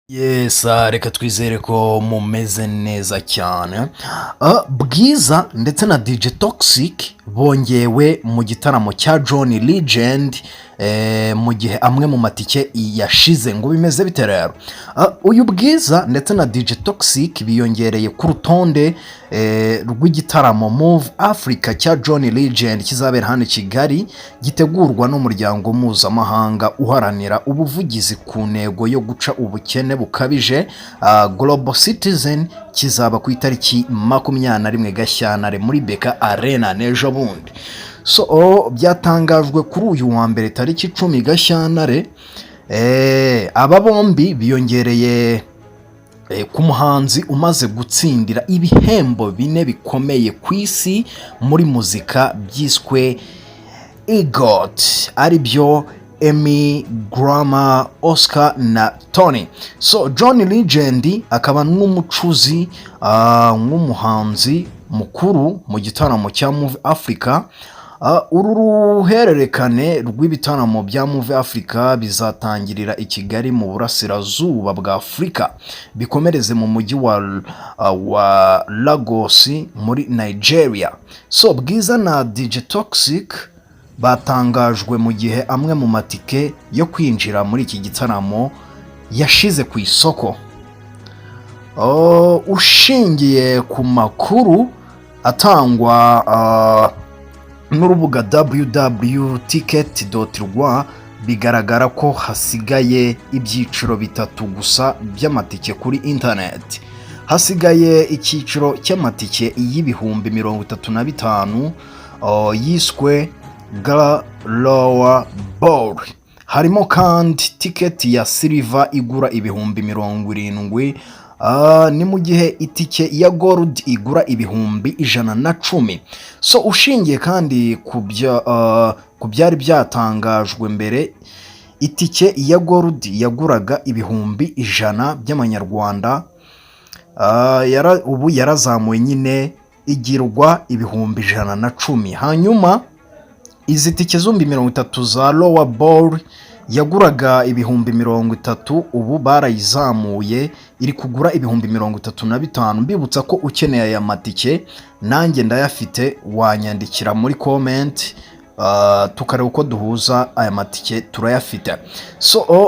Yes, reka twizere ko mumeze neza cyane. Bwiza ndetse na DJ Toxic bongewe mu gitaramo cya John Legend mu gihe amwe mu matike yashize ngo bimeze bite rero. Uyu Bwiza ndetse na DJ Toxic biyongereye ku rutonde rw'igitaramo Move Africa cya John Legend kizabera hano i Kigali, gitegurwa n'umuryango mpuzamahanga uharanira ubuvugizi ku ntego yo guca ubukene bukabije Global Citizen. Kizaba ku itariki 21 Gashyantare muri Beka Arena n'ejo bundi. Byatangajwe kuri uyu wa mbere tariki 10 Gashyantare. Aba bombi biyongereye ku muhanzi umaze gutsindira ibihembo bine bikomeye ku isi muri muzika byiswe EGOT, ari byo Emmy, Grammy, Oscar na Tony. John Legend akaba n'umucuzi nk'umuhanzi mukuru mu gitaramo cya Move Africa. Uru ruhererekane rw'ibitaramo bya Move Africa bizatangirira i Kigali mu burasirazuba bwa Afurika, bikomereze mu mujyi wa Lagos muri Nigeria. Bwiza na DJ Toxic batangajwe mu gihe amwe mu matike yo kwinjira muri iki gitaramo yashize ku isoko. Ushingiye ku makuru atangwa n'urubuga www.ticket.rw, bigaragara ko hasigaye ibyiciro bitatu gusa by'amatike kuri internet. Hasigaye icyiciro cy'amatike y'ibihumbi 35 yiswe Lower Bowl. Harimo kandi ticket ya silver igura ibihumbi 70, ni mu gihe itike ya gold igura ibihumbi 110. Ushingiye kandi ku byari byatangajwe mbere, itike ya gold yaguraga ibihumbi 100 by'amanyarwanda, ubu yarazamuwe nyine igirwa ibihumbi 110. Hanyuma izi tike zombi 30 za Lower Bowl yaguraga ibihumbi 30, ubu barayizamuye iri kugura ibihumbi 35. Mbibutsa ko ukeneye aya matike nanjye ndayafite, wanyandikira muri comment tukareba uko duhuza aya matike, turayafite.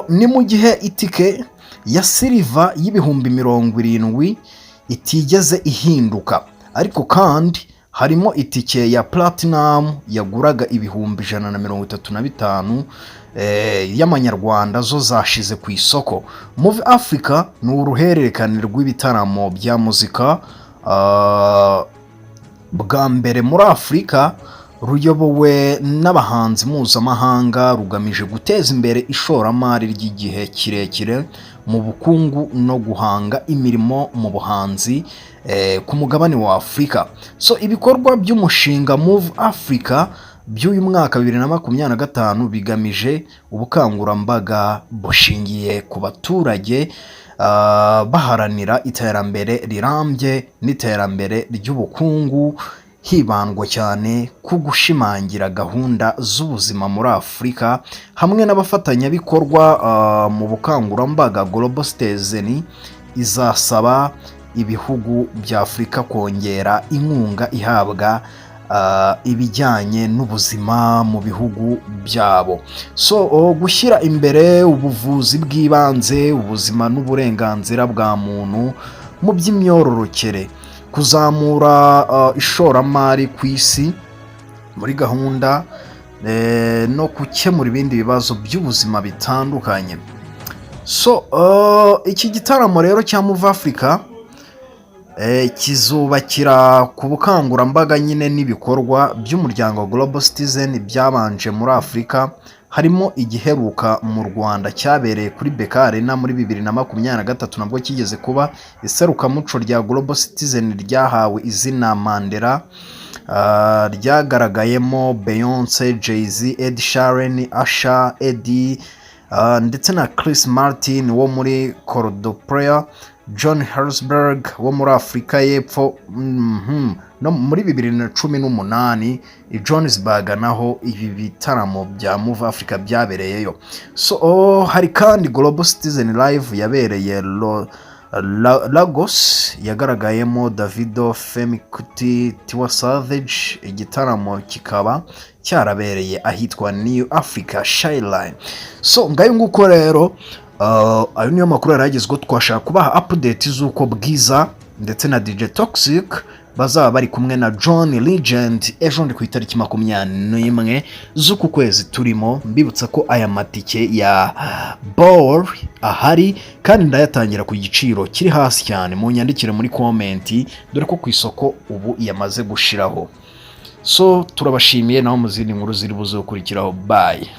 Ni mu gihe itike ya silver y'ibihumbi 70 itigeze ihinduka, ariko kandi harimo itike ya platinum yaguraga ibihumbi 135 y'amanyarwanda, zo zashize ku isoko. Move Africa ni uruhererekane rw'ibitaramo bya muzika bwa mbere muri Afurika, ruyobowe n'abahanzi mpuzamahanga, rugamije guteza imbere ishoramari ry'igihe kirekire mu bukungu no guhanga imirimo mu buhanzi ku mugabane wa Afurika. Ibikorwa by'umushinga Move Africa by'uyu mwaka 2025 bigamije ubukangurambaga bushingiye ku baturage, baharanira iterambere rirambye n'iterambere ry'ubukungu, hibandwa cyane ku gushimangira gahunda z'ubuzima muri Afurika hamwe n'abafatanyabikorwa mu bukangurambaga. Global Citizen izasaba ibihugu bya Afurika kongera inkunga ihabwa ibijyanye n'ubuzima mu bihugu byabo. Gushyira imbere ubuvuzi bw'ibanze, ubuzima n'uburenganzira bwa muntu mu by'imyororokere, kuzamura ishoramari ku isi muri gahunda no gukemura ibindi bibazo by'ubuzima bitandukanye. Iki gitaramo rero cya Move Africa kizubakira ku bukangurambaga nyine n'ibikorwa by'umuryango Global Citizen byabanje muri Afurika, harimo igiheruka mu Rwanda cyabereye kuri Beka Arena muri 2023, nabwo kigeze kuba iserukamuco rya Global Citizen ryahawe izina Mandela, ryagaragayemo Beyonce, Jay-Z, Ed Sheeran, Usher, Eddie ndetse na Chris Martin wo muri Cordoplayer, John Herzberg wo muri Afurika y'Epfo, no muri 2018 i Johannesburg naho ibi bitaramo bya Move Africa byabereyeyo. So hari kandi Global Citizen Live yabereye Lagos yagaragayemo Davido, Femi Kuti, Tiwa Savage. Igitaramo kikaba cyarabereye ahitwa New Africa Skyline. So ngayo nguko rero ayo niyo makuru yaragezweho, twashaka kubaha update z'uko Bwiza ndetse na DJ Toxic bazaba bari kumwe na Johnlegend ejo ndi ku itariki 21 z'uku kwezi turimo. Mbibutsa ko aya matike ya ball ahari kandi ndayatangira ku giciro kiri hasi cyane. Mu nyandikire muri comment dore ko ku isoko ubu yamaze gushiraho. So turabashimiye naho muzindi nkuru ziri buzo kurikiraho. Bye.